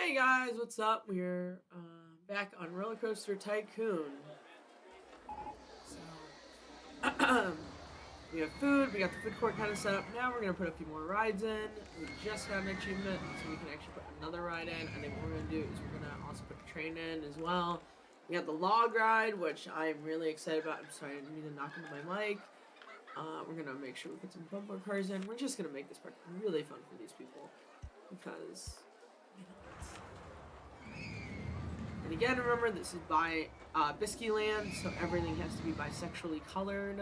Hey guys, what's up? We're back on Roller Coaster Tycoon. So, we have food, we got the food court kind of set up. Now we're going to put a few more rides in. We just got an achievement, so we can actually put another ride in. And then what we're going to do is we're going to also put a train in as well. We have the log ride, which I'm really excited about. I'm sorry, I didn't mean to knock into my mic. We're going to make sure we put some bumper cars in. We're just going to make this park really fun for these people. Because, and again, remember, this is by Bisky Land, so everything has to be bisexually colored.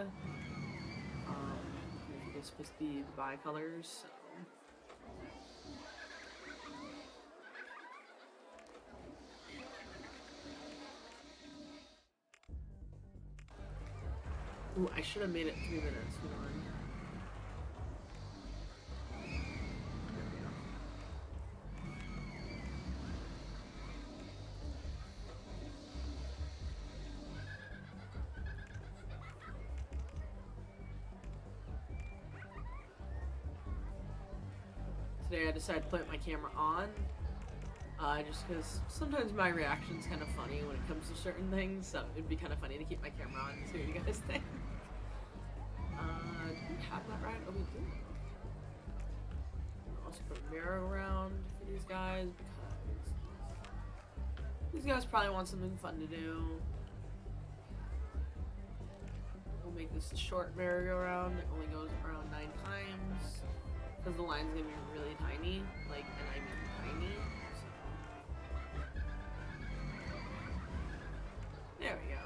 It's supposed to be the bi-colors, so. Ooh, I should have made it 3 minutes, you know. Today I decided to put my camera on, just because sometimes my reaction's kind of funny when it comes to certain things, so it'd be kind of funny to keep my camera on and see what you guys think. Do we have that right? Oh, we do. I'll also put a merry-go-round for these guys, because these guys probably want something fun to do. We'll make this a short merry-go-round that only goes around 9 times. Because the line's gonna be really tiny, and I mean tiny. So. There we go.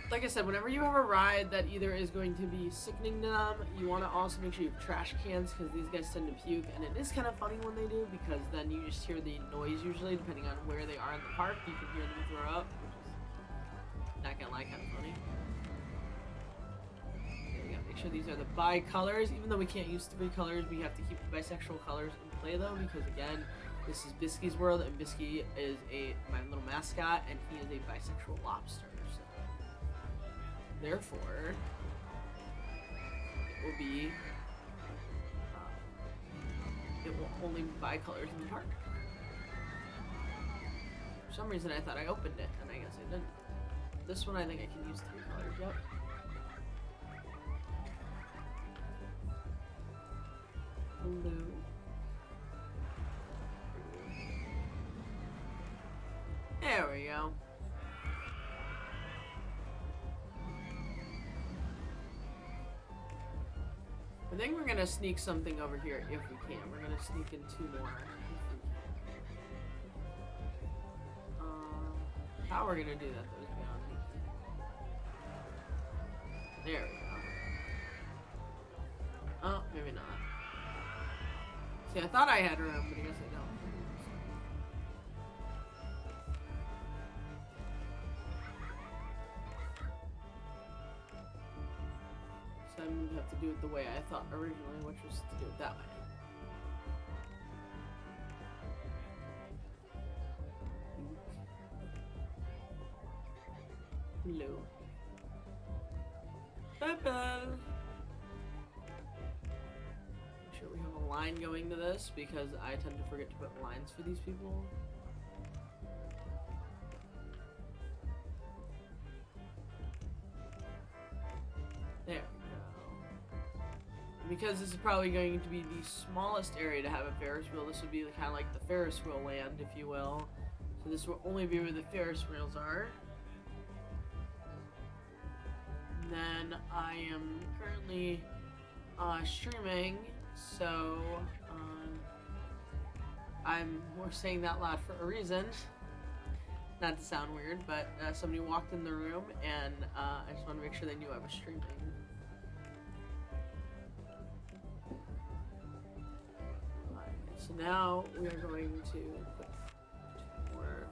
Like I said, whenever you have a ride that either is going to be sickening to them, you want to also make sure you have trash cans, because these guys tend to puke, and it is kind of funny when they do, because then you just hear the noise usually, depending on where they are in the park. You can hear them throw up, which is, not gonna lie, kind of funny. Make sure these are the bi-colors. Even though we can't use 3 colors, we have to keep the bisexual colors in play though, because again, this is Bisky's world, and Bisky is my little mascot, and he is a bisexual lobster. So therefore, it will only be bi-colors in the park. For some reason, I thought I opened it, and I guess I didn't. This one, I think I can use 3 colors. Yep. Blue. There we go. I think we're gonna sneak something over here if we can. We're gonna sneak in 2 more if we can. How we're gonna do that though is beyond me. There we go. Oh, maybe not. See, I thought I had room, but I guess I don't. So I'm gonna have to do it the way I thought originally, which was to do it that way. Blue. Purple. Sure we have a line going to this, because I tend to forget to put lines for these people. There we go. Because this is probably going to be the smallest area to have a Ferris wheel, this would be kind of like the Ferris wheel land, if you will. So this will only be where the Ferris wheels are. And then I am currently streaming. So, we're saying that loud for a reason. Not to sound weird, but somebody walked in the room, and I just want to make sure they knew I was streaming. Alright, so now we are going to put 2 more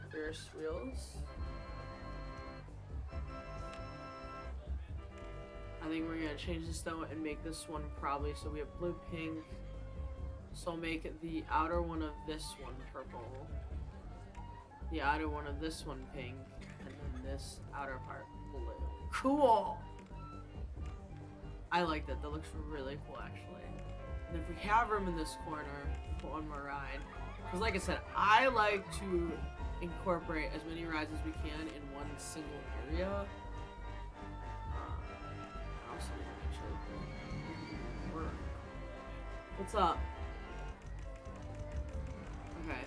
Ferris wheels. I think we're gonna change this though and make this one probably so we have blue, pink. So I'll make the outer one of this one purple, the outer one of this one pink, and then this outer part blue. Cool! I like that. That looks really cool, actually. And if we have room in this corner, we'll put one more ride. Because like I said, I like to incorporate as many rides as we can in one single area. Also, what's up? Okay.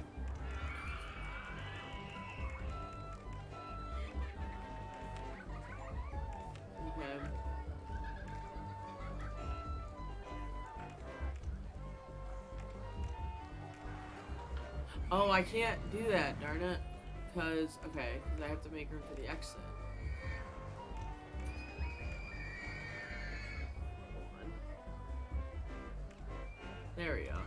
Okay. Oh, I can't do that, darn it. Because I have to make room for the exit. There we go.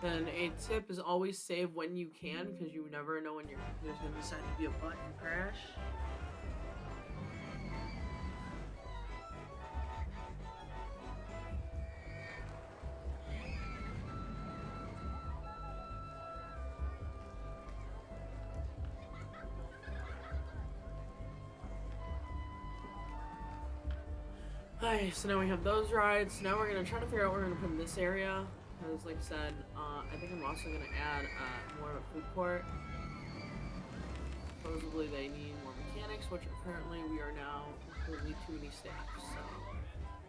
Then a tip is always save when you can, because you never know when your computer's going to decide to be a button crash. Alright, so now we have those rides. Now we're going to try to figure out what we're going to put in this area. Because, like I said, I think I'm also going to add more of a food court. Supposedly they need more mechanics, which apparently we are now completely too many staff, so.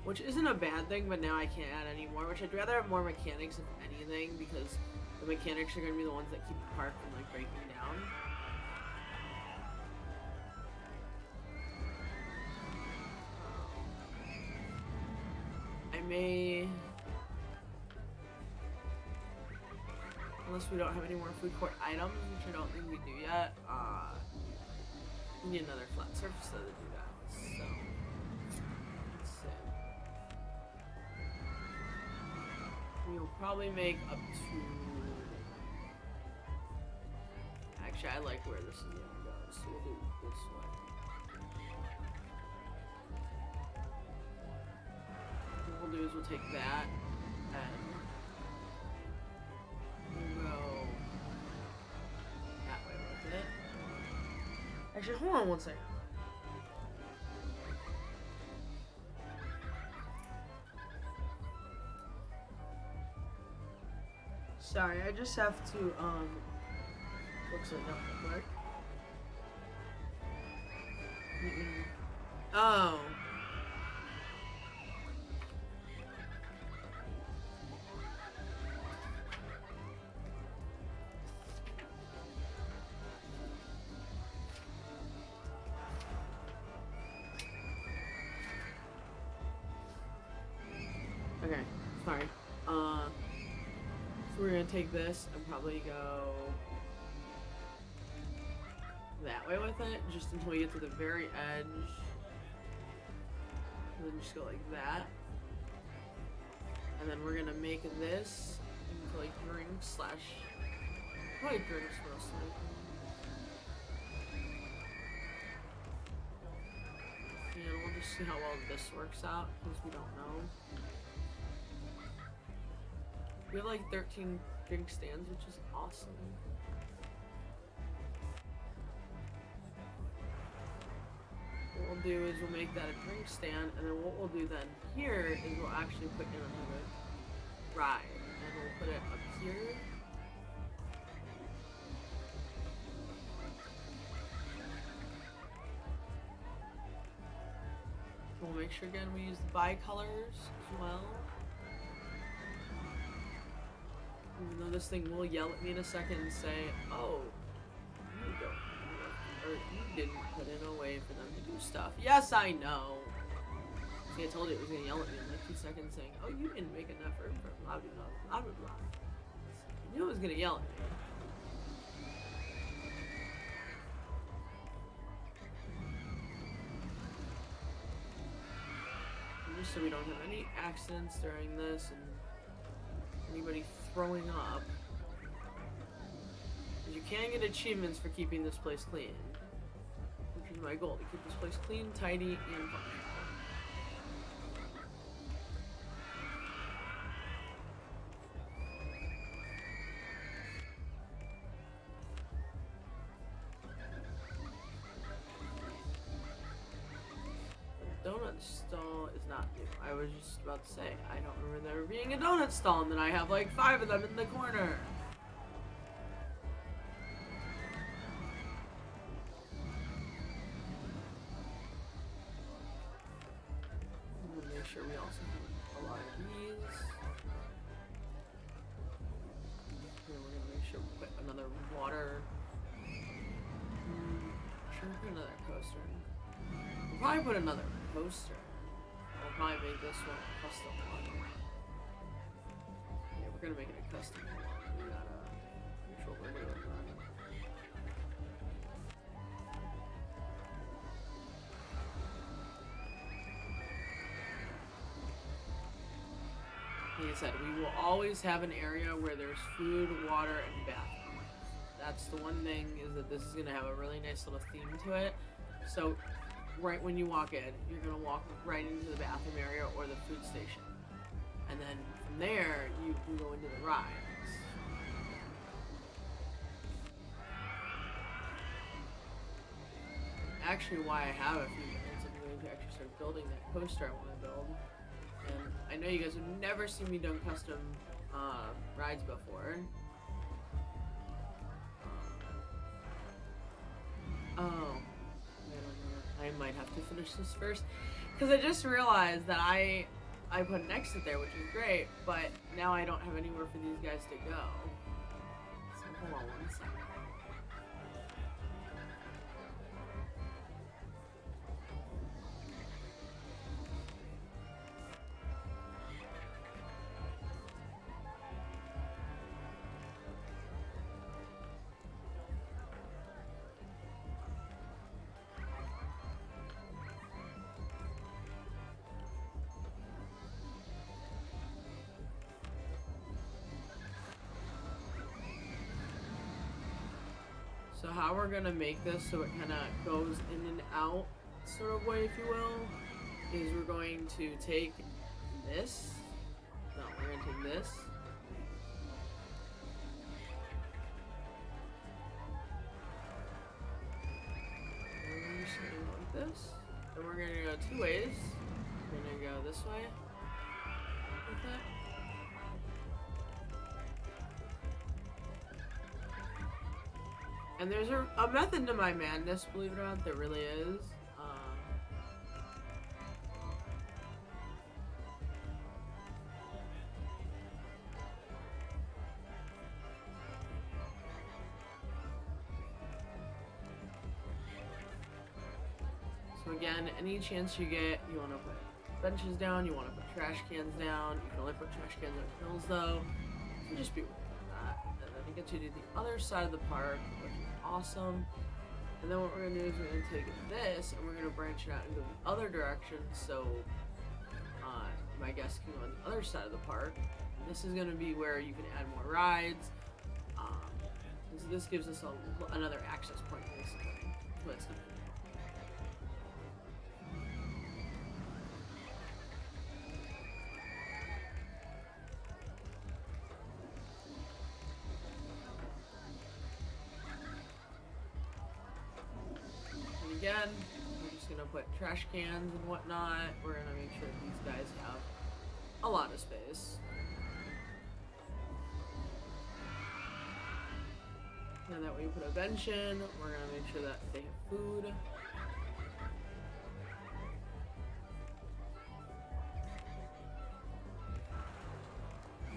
Which isn't a bad thing, but now I can't add any more, which I'd rather have more mechanics if anything, because the mechanics are going to be the ones that keep the park from, like, breaking down. I may... Unless we don't have any more food court items, which I don't think we do yet, we need another flat surface though to do that, so... Let's see. We'll probably make up to... Actually, I like where this is going to go, so we'll do it this way. What we'll do is we'll take that, and we'll go that way with it. Actually, hold on one second. Sorry, I just have to, looks like that will work. Oh. Okay, sorry. So we're gonna take this and probably go that way with it, just until we get to the very edge. And then just go like that. And then we're gonna make this into like drinks slash probably drinks mostly. And we'll just see how well this works out, because we don't know. We have like 13 drink stands, which is awesome. What we'll do is we'll make that a drink stand, and then what we'll do then here is we'll actually put in another ride, and we'll put it up here. We'll make sure again we use the bi-colors as well. Even though this thing will yell at me in a second and say, oh, you don't, or you didn't put in a way for them to do stuff. Yes, I know. See, I told you it was going to yell at me in like 2 seconds saying, oh, you didn't make an effort for blah, blah, blah, blah, blah, blah. I knew it was going to yell at me. And just so we don't have any accidents during this and anybody throwing up. You can get achievements for keeping this place clean, which is my goal, to keep this place clean, tidy, and functional. Donut stall is not new. I was just about to say, I don't remember there being a donut stall, and then I have like 5 of them in the corner. I'm gonna make sure we also have a lot of these. And we're gonna make sure we put another water. Should we put another coaster? We'll probably put another coaster. We'll probably make this one a custom one. Yeah, we're gonna make it a custom one. We gotta make sure we're doing that. Like I said, we will always have an area where there's food, water, and bathroom. That's the one thing, is that this is gonna have a really nice little theme to it. So right when you walk in, you're gonna walk right into the bathroom area or the food station. And then from there, you can go into the rides. Actually, why I have a few minutes, I'm going to actually start building that coaster I want to build. And I know you guys have never seen me done custom rides before. Oh, I might have to finish this first, because I just realized that I put an exit there, which is great, but now I don't have anywhere for these guys to go. So hold on one second. So how we're gonna make this so it kind of goes in and out sort of way, if you will, is we're going to take this. No, we're gonna take this. We're just gonna go like this. And we're gonna go 2 ways. We're gonna go this way with that. And there's a method to my madness, believe it or not, there really is. So again, any chance you get, you want to put benches down, you want to put trash cans down. You can only put trash cans on hills though, so just be aware of that. And then it gets you to the other side of the park, which is awesome. And then what we're going to do is we're going to take this and we're going to branch it out and go the other direction, so my guests can go on the other side of the park. And this is going to be where you can add more rides. So this gives us another access point, basically. That's what it's going to be. Again, we're just gonna put trash cans and whatnot. We're gonna make sure these guys have a lot of space. And that way we put a bench in. We're gonna make sure that they have food.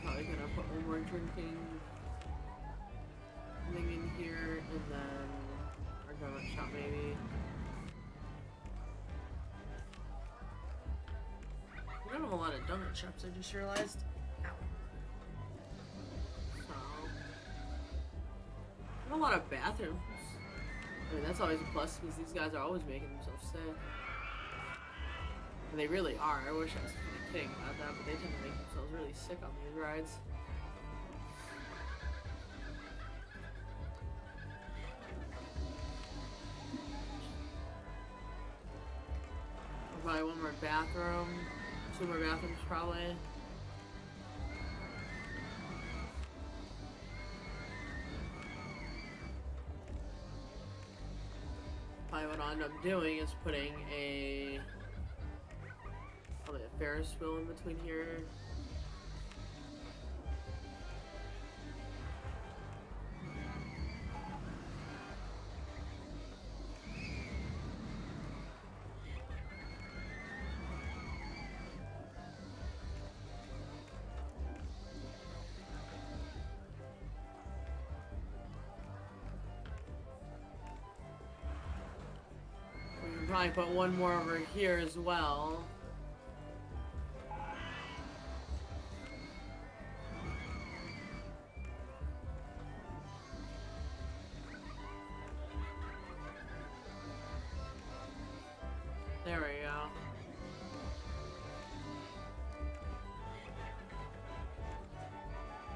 Probably gonna put one more drinking thing in here, and then our donut shop maybe. We don't have a lot of donut shops, I just realized. Ow. So, not a lot of bathrooms. I mean, that's always a plus, because these guys are always making themselves sick. And they really are. I wish I was kind of kidding about that, but they tend to make themselves really sick on these rides. Probably one more bathroom. 2 more bathrooms, probably. Probably what I'll end up doing is putting a Ferris wheel in between here. We can probably put one more over here as well. There we go.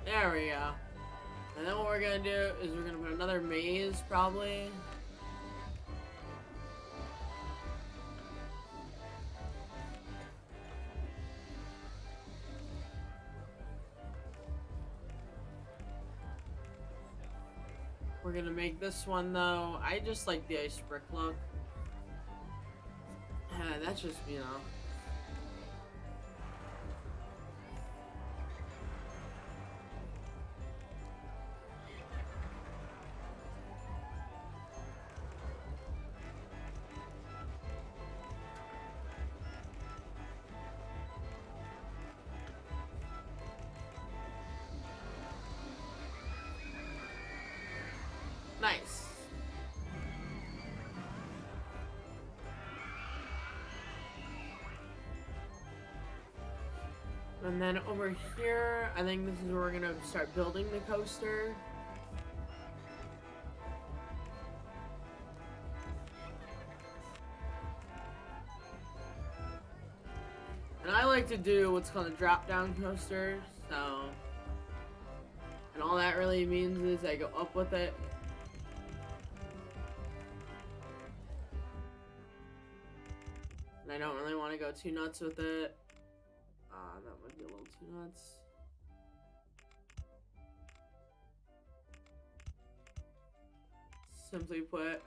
There we go. And then what we're gonna do is we're gonna put another maze, probably. We're gonna make this one though. I just like the ice brick look. That's just, you know. Nice. And then over here, I think this is where we're gonna start building the coaster. And I like to do what's called a drop-down coaster, so... And all that really means is I go up with it. And I don't really want to go too nuts with it. That might be a little too nuts. Simply put.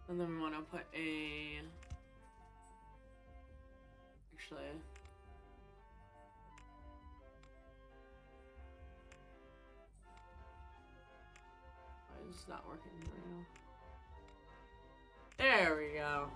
And then we want to put a... Actually... It's not working right now. There we go.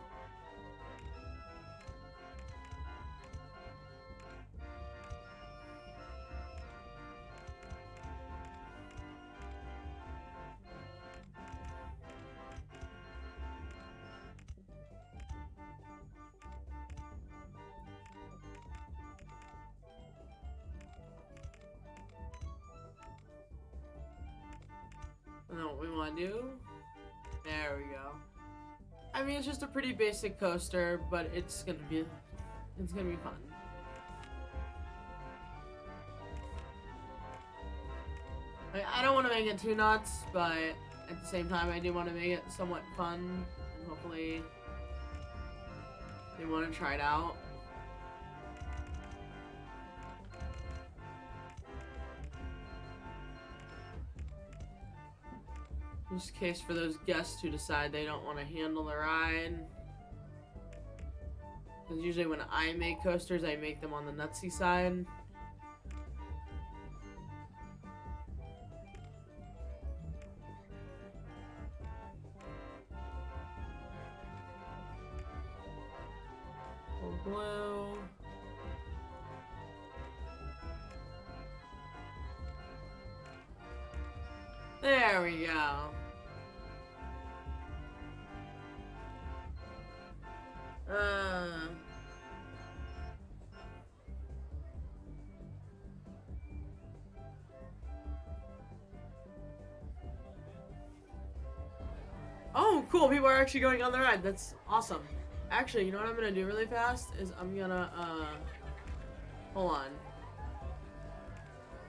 And then what we want to do, there we go. I mean, it's just a pretty basic coaster, but it's gonna be fun. I don't want to make it too nuts, but at the same time, I do want to make it somewhat fun, and hopefully they want to try it out. Just in case for those guests who decide they don't want to handle the ride. Because usually when I make coasters, I make them on the nutsy side. Blue. There we go. Oh, cool. People are actually going on the ride. That's awesome. Actually, you know what I'm gonna do really fast is I'm gonna hold on.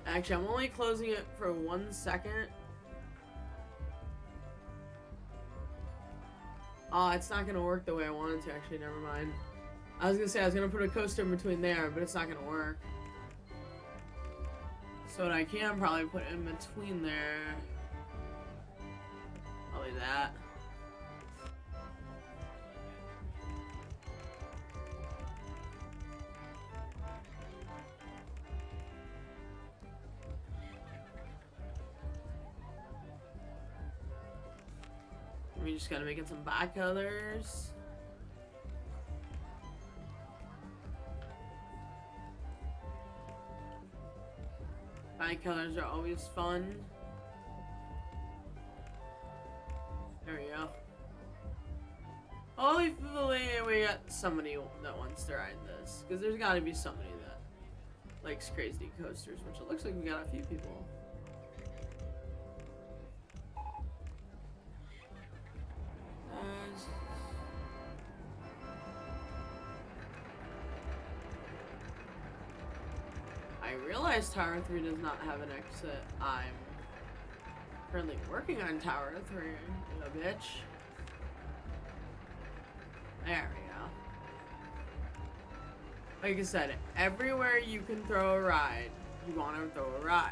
Actually, I'm only closing it for 1 second. Oh, it's not gonna work the way I wanted to. Actually, never mind. I was gonna say I was gonna put a coaster in between there, but it's not gonna work. So what I can probably put in between there, probably that. We just gotta make it some back colors. Back colors are always fun. There we go. Hopefully we got somebody that wants to ride this. Because there's gotta be somebody that likes crazy coasters, which it looks like we got a few people. I realize Tower 3 does not have an exit. I'm currently working on Tower 3, you bitch. There we go. Like I said, everywhere you can throw a ride, you want to throw a ride.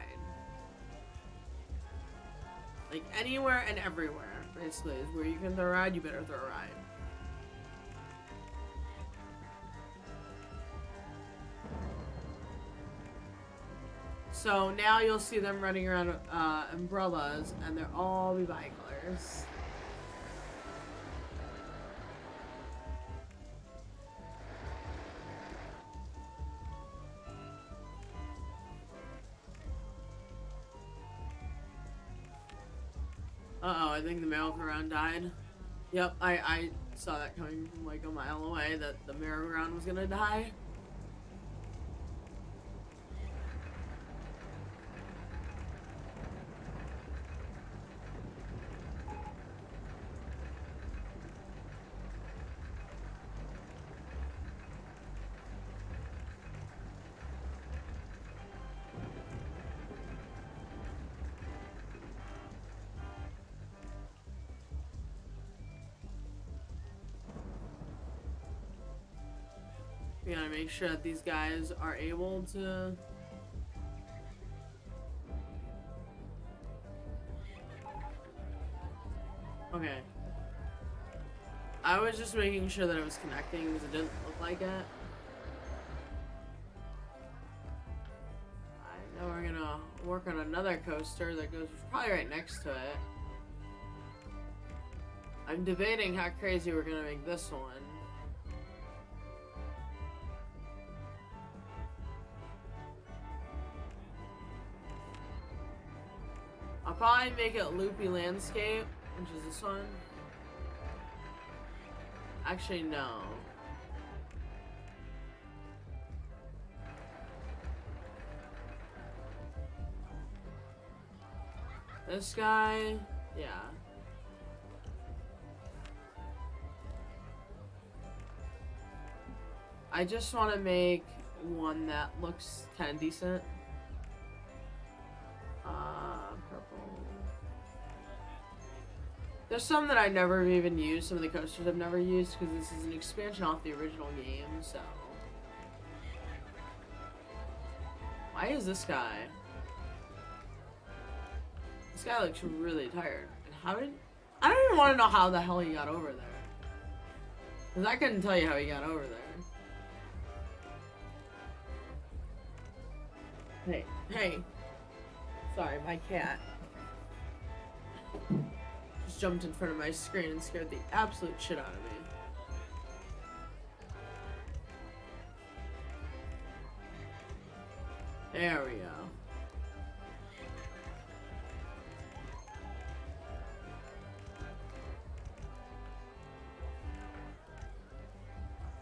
Like anywhere and everywhere, basically, is where you can throw a ride, you better throw a ride. So now you'll see them running around with umbrellas, and they'll all be bicolors. Uh-oh, I think the merry-go-round died. Yep, I saw that coming from like a mile away, that the merry-go-round was gonna die. We gotta make sure that these guys are able to... Okay. I was just making sure that it was connecting because it didn't look like it. Alright, now we're gonna work on another coaster that goes probably right next to it. I'm debating how crazy we're gonna make this one. I'll probably make it Loopy Landscape, which is this one. Actually, no. This guy, yeah. I just want to make one that looks kind of decent. Purple. There's some that I never even used, some of the coasters I've never used, because this is an expansion off the original game, so. Why is this guy? This guy looks really tired. And how did... I don't even want to know how the hell he got over there. Because I couldn't tell you how he got over there. Hey, hey. Sorry, my cat just jumped in front of my screen and scared the absolute shit out of me. There we go.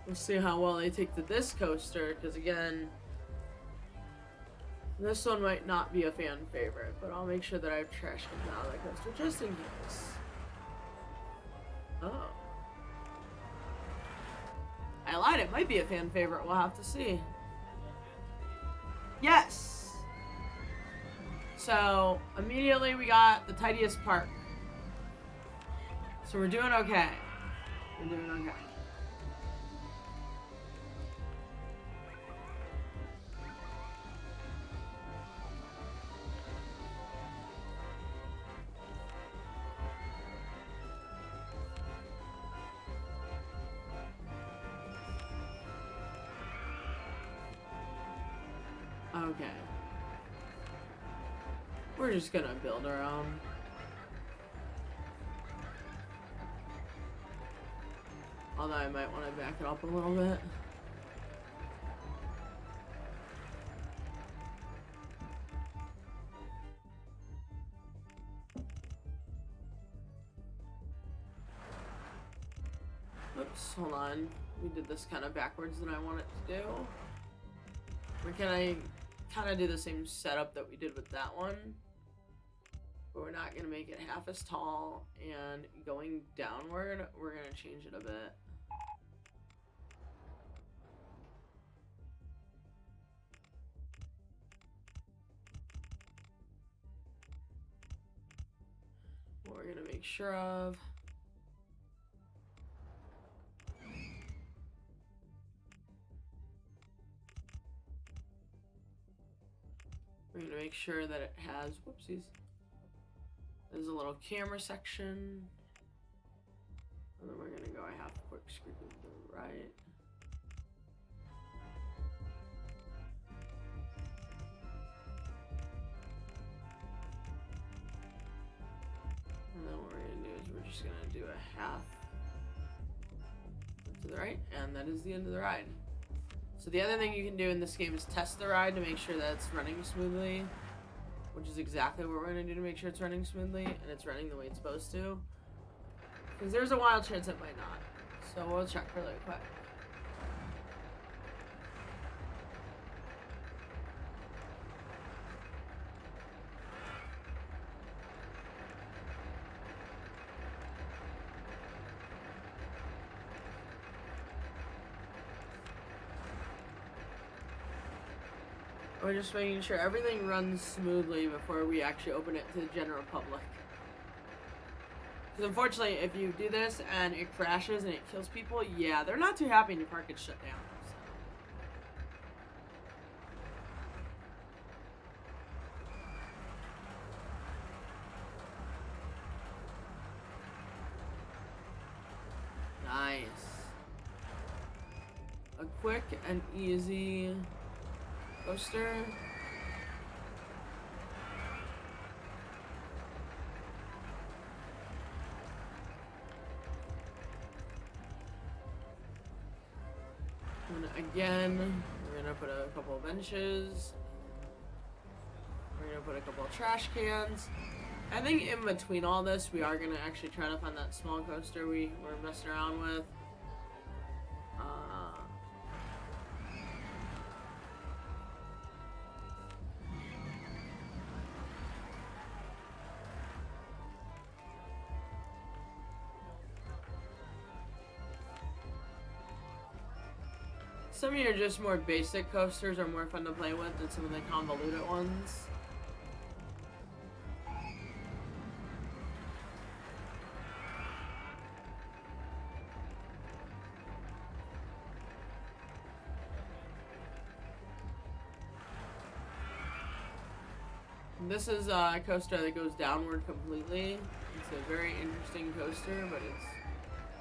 We'll see how well they take to this coaster, because again, this one might not be a fan favorite, but I'll make sure that I have trash cans out of that coaster just in case. Oh. I lied, it might be a fan favorite, we'll have to see. Yes! So, immediately we got the tidiest park. So we're doing okay. We're doing okay. Okay. We're just gonna build our own. Although I might want to back it up a little bit. Oops, hold on. We did this kind of backwards than I want it to do. We're gonna kind of do the same setup that we did with that one. But we're not gonna make it half as tall, and going downward, we're gonna change it a bit. What we're gonna make sure of. We're gonna make sure that it has, whoopsies. There's a little camera section. And then we're gonna go a half corkscrew to the right. And then what we're gonna do is we're just gonna do a half to the right, and that is the end of the ride. So the other thing you can do in this game is test the ride to make sure that it's running smoothly, which is exactly what we're gonna do to make sure it's running smoothly and it's running the way it's supposed to. Because there's a wild chance it might not. So we'll check really quick. We're just making sure everything runs smoothly before we actually open it to the general public. Because unfortunately, if you do this and it crashes and it kills people, yeah, they're not too happy and your park gets shut down. So. Nice. A quick and easy coaster. And again, we're gonna put a couple of benches. We're gonna put a couple of trash cans. I think in between all this, we are gonna actually try to find that small coaster we were messing around with. Some of your just more basic coasters are more fun to play with than some of the convoluted ones. This is a coaster that goes downward completely. It's a very interesting coaster, but it's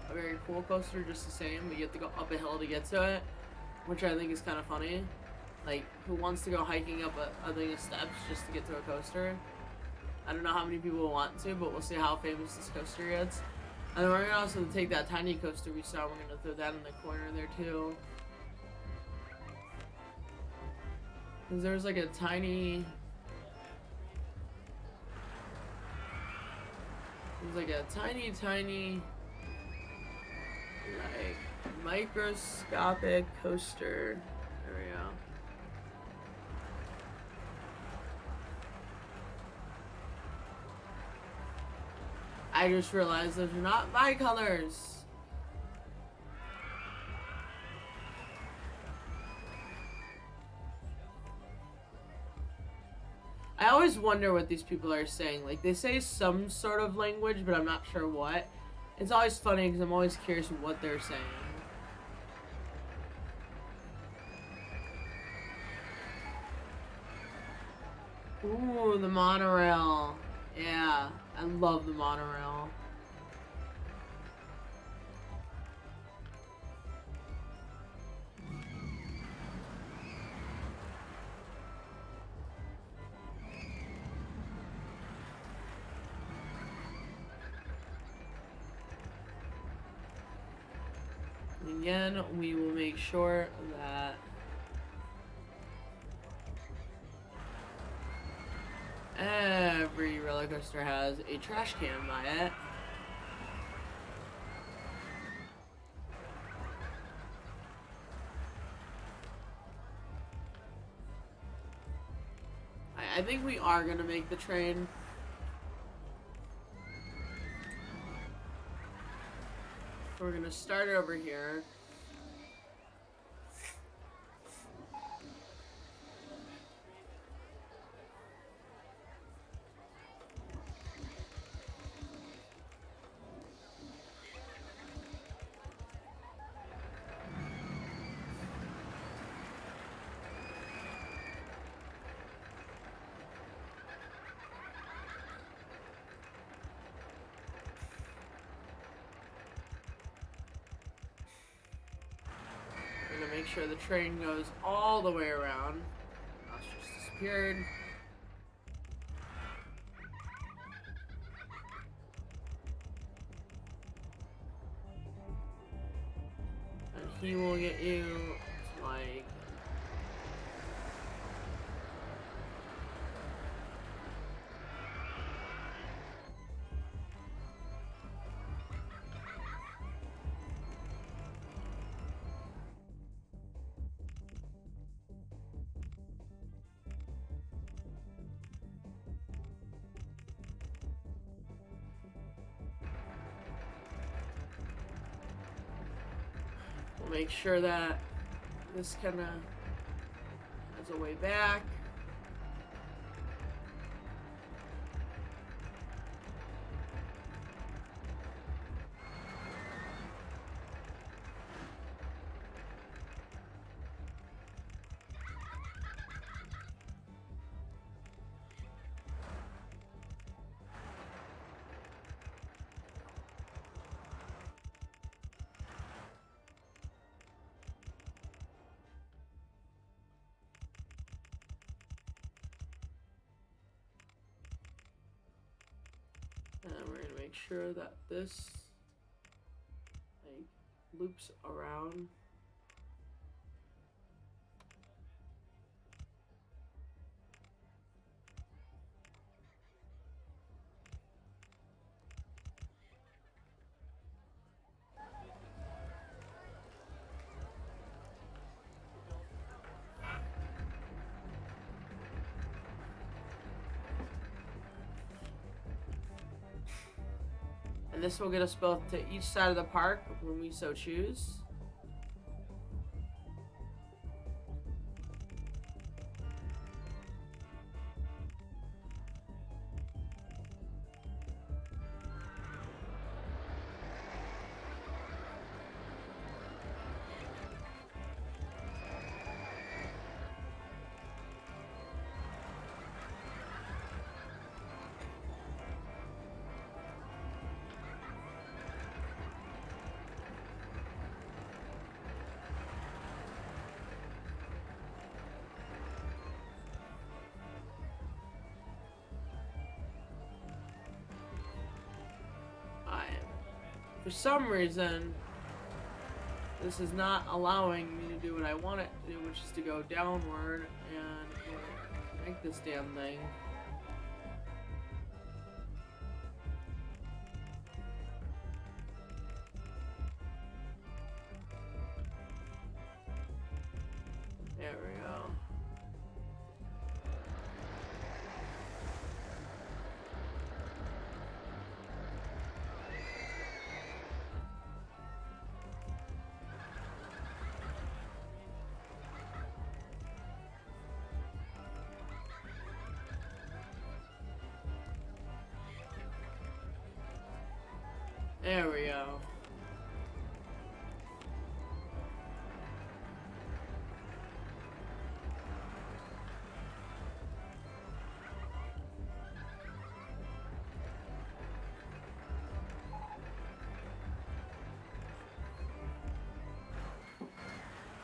a very cool coaster just the same, but you have to go up a hill to get to it, which I think is kind of funny. Like, who wants to go hiking up a thing of steps just to get to a coaster? I don't know how many people want to, but we'll see how famous this coaster gets. And then we're gonna also take that tiny coaster we saw, we're gonna throw that in the corner there too. Because there's like a tiny... There's like a tiny, like, microscopic coaster. There we go. I just realized those are not my colors. I always wonder what these people are saying. Like, they say some sort of language, but I'm not sure what. It's always funny because I'm always curious what they're saying. Ooh, the monorail. Yeah, I love the monorail. again, we will make sure that every roller coaster has a trash can by it. I think we are gonna make the train. So we're gonna start over here. Make sure the train goes all the way around. Mouse just disappeared. And he will get you to like make sure that this kind of has a way back. And we're gonna make sure that this like loops around. And this will get us both to each side of the park when we so choose. For some reason, this is not allowing me to do what I want it to do, which is to go downward and make this damn thing. There we go. There we go.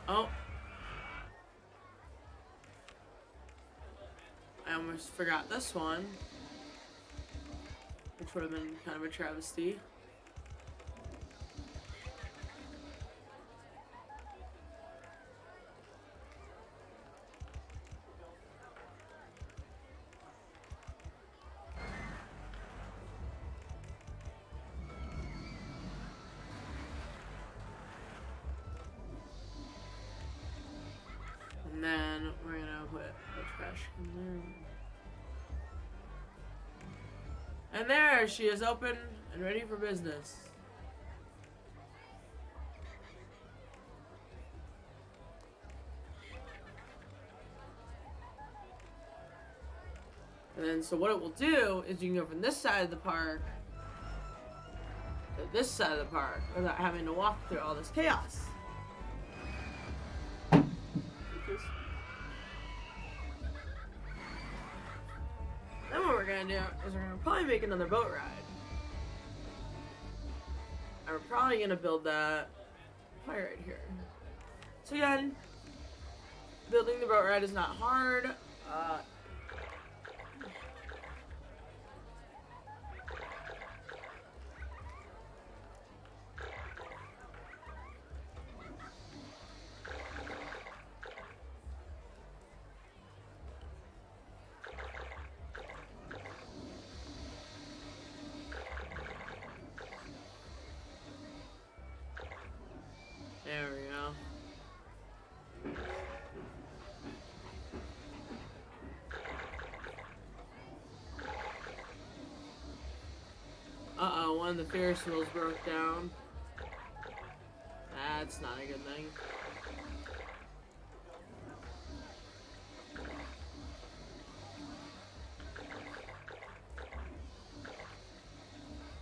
Oh. I almost forgot this one, which would have been kind of a travesty. And then we're gonna put the trash in there. And there, she is open and ready for business. And then, so what it will do is you can go from this side of the park to this side of the park without having to walk through all this chaos. Then what we're gonna do is we're gonna probably make another boat ride. And we're probably gonna build that right here. So again, building the boat ride is not hard. There we go. Uh-oh, one of the Ferris wheels broke down. That's not a good thing.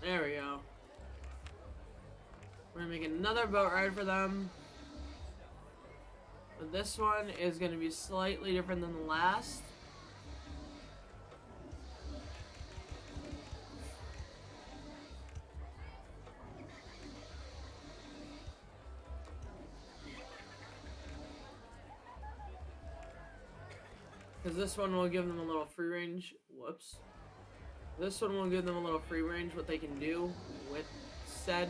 There we go. We're gonna make another boat ride for them. But this one is gonna be slightly different than the last. Because this one will give them a little free range. Whoops. This one will give them a little free range what they can do with said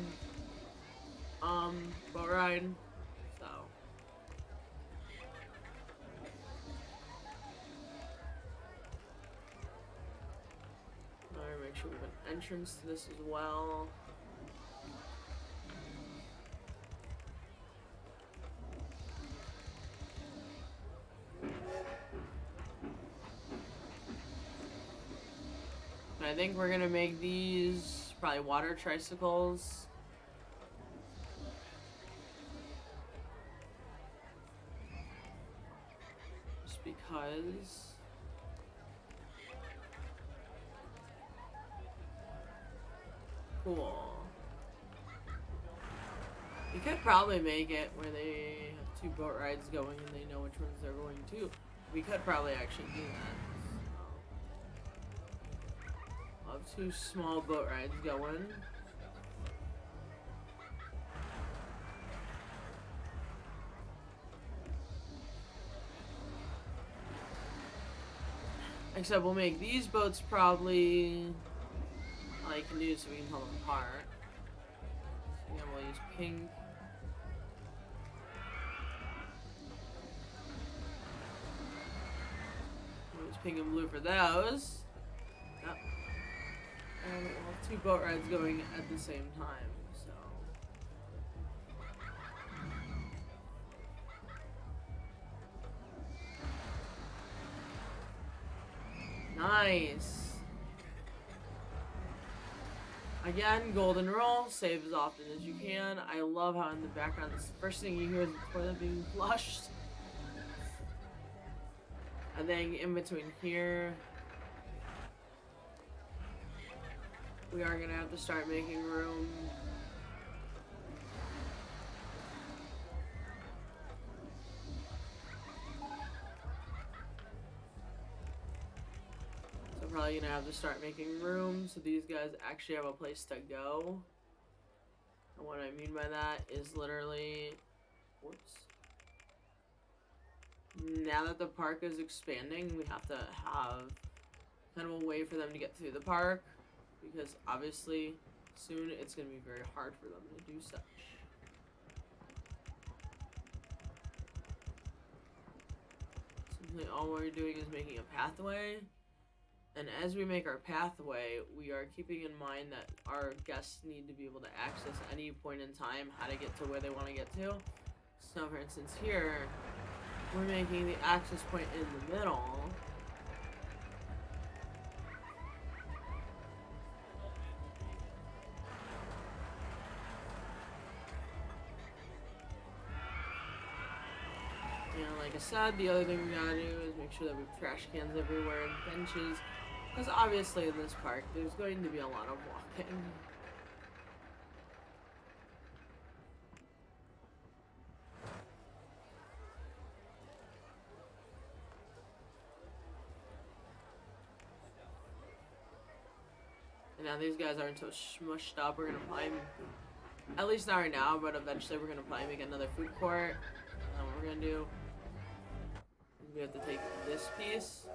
boat ride. So alright, make sure we have an entrance to this as well. I think we're gonna make these probably water tricycles. Just because. Cool. You could probably make it where they have two boat rides going and they know which ones they're going to. We could probably actually do that. I'll have two small boat rides going. Except we'll make these boats probably all you can do so we can tell them apart. So again, we'll use pink. We'll use pink and blue for those. Yep. And we'll have two boat rides going at the same time, so. Nice. Again, golden rule, save as often as you can. I love how in the background, the first thing you hear is the toilet being flushed. And then in between here, we are gonna have to start making room. So probably gonna have to start making room so these guys actually have a place to go. And what I mean by that is literally, whoops. Now that the park is expanding, we have to have kind of a way for them to get through the park. Because obviously, soon it's going to be very hard for them to do such. Simply all we're doing is making a pathway. And as we make our pathway, we are keeping in mind that our guests need to be able to access any point in time how to get to where they want to get to. So for instance here, we're making the access point in the middle. And like I said, the other thing we gotta do is make sure that we have trash cans everywhere and benches. Because obviously in this park, there's going to be a lot of walking. And now these guys aren't so smushed up. We're gonna probably, at least not right now, but eventually we're gonna probably make another food court. And what we're gonna do, we have to take this piece,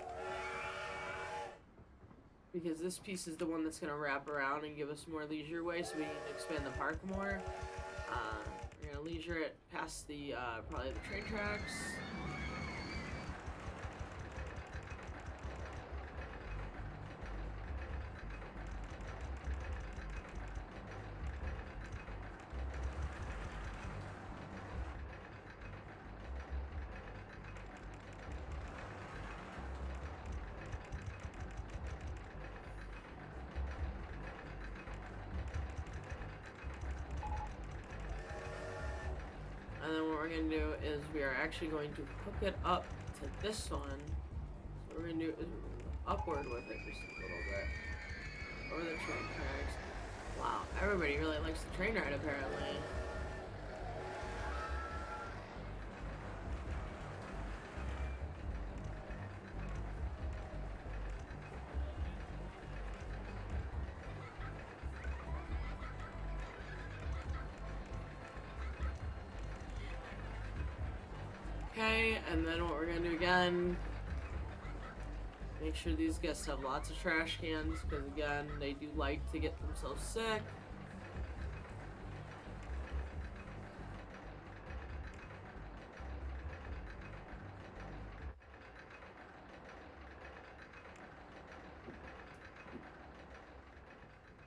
because this piece is the one that's gonna wrap around and give us more leisure way, so we can expand the park more. We're gonna leisure it past the probably the train tracks. And then what we're going to do is we are actually going to hook it up to this one. So what we're going to do is upward with it just a little bit. Over the train tracks. Wow, everybody really likes the train ride apparently. Okay, and then what we're gonna do again, make sure these guests have lots of trash cans, because again, they do like to get themselves sick.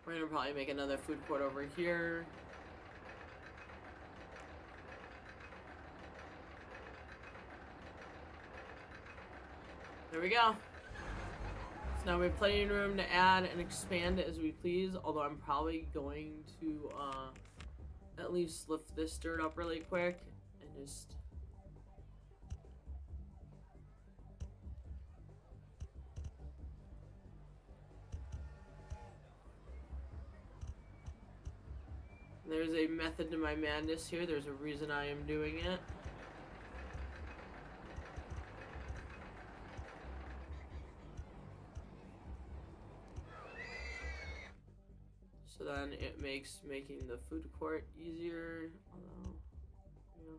We're gonna probably make another food court over here. There we go. So now we have plenty of room to add and expand it as we please, although I'm probably going to at least lift this dirt up really quick and just there's a method to my madness here. There's a reason I am doing it. So then it makes making the food court easier, although, you know.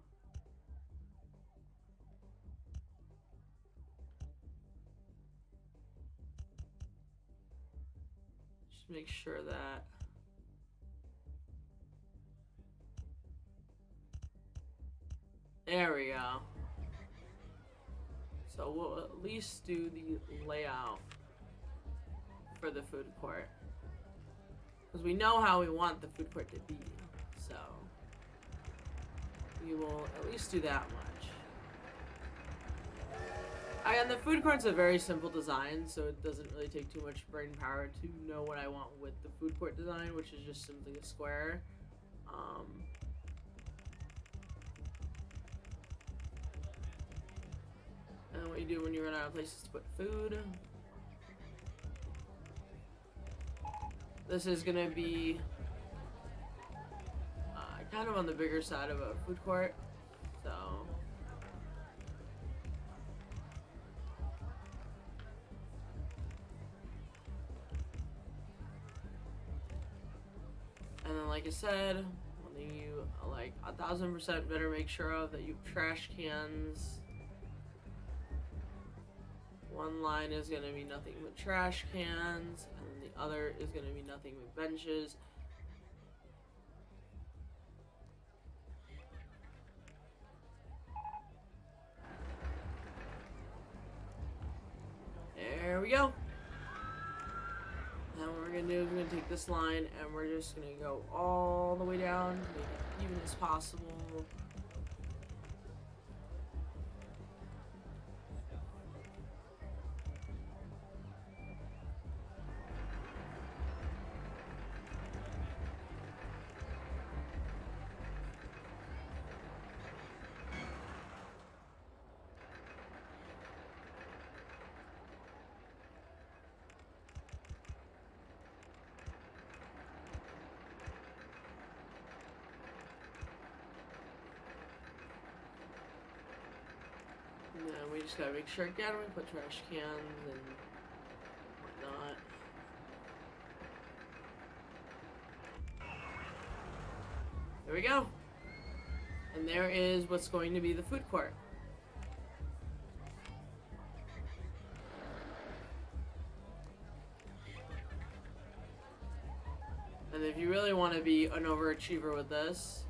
Just make sure that there we go. So we'll at least do the layout for the food court, because we know how we want the food court to be, so we will at least do that much. And the food court's a very simple design, so it doesn't really take too much brain power to know what I want with the food court design, which is just simply a square. And what you do when you run out of places to put food. This is gonna be kind of on the bigger side of a food court, so and then like I said, one thing you like 1000% better make sure of that you have trash cans. One line is going to be nothing but trash cans, and the other is going to be nothing but benches. There we go. Now what we're going to do is we're going to take this line and we're just going to go all the way down to make it even as possible. just gotta make sure again we put trash cans and whatnot. There we go. And there is what's going to be the food court. And if you really want to be an overachiever with this,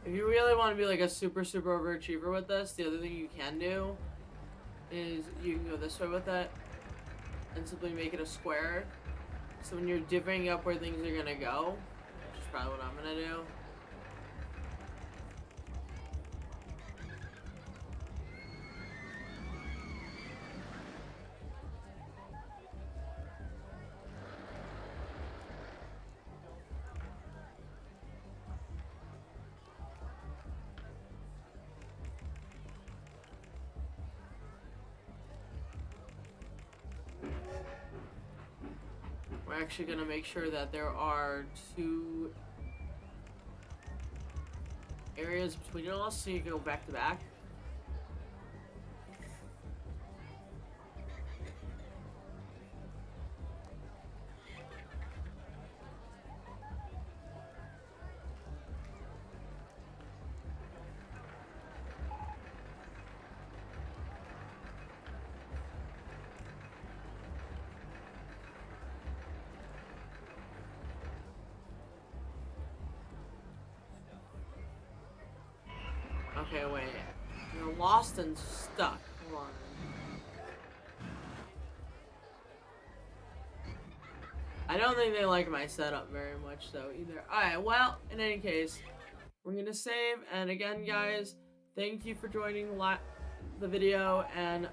if you really want to be like a super overachiever with this, the other thing you can do is you can go this way with it and simply make it a square. So when you're divvying up where things are gonna go, which is probably what I'm gonna do. We're actually gonna make sure that there are 2 areas between it all, so you go back to back. Okay, wait. You're lost and stuck. Hold on. I don't think they like my setup very much, though, either. Alright, well, in any case, we're gonna save. And again, guys, thank you for joining the video. And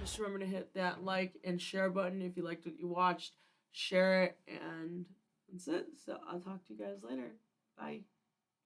just remember to hit that like and share button if you liked what you watched. Share it, and that's it. So I'll talk to you guys later. Bye.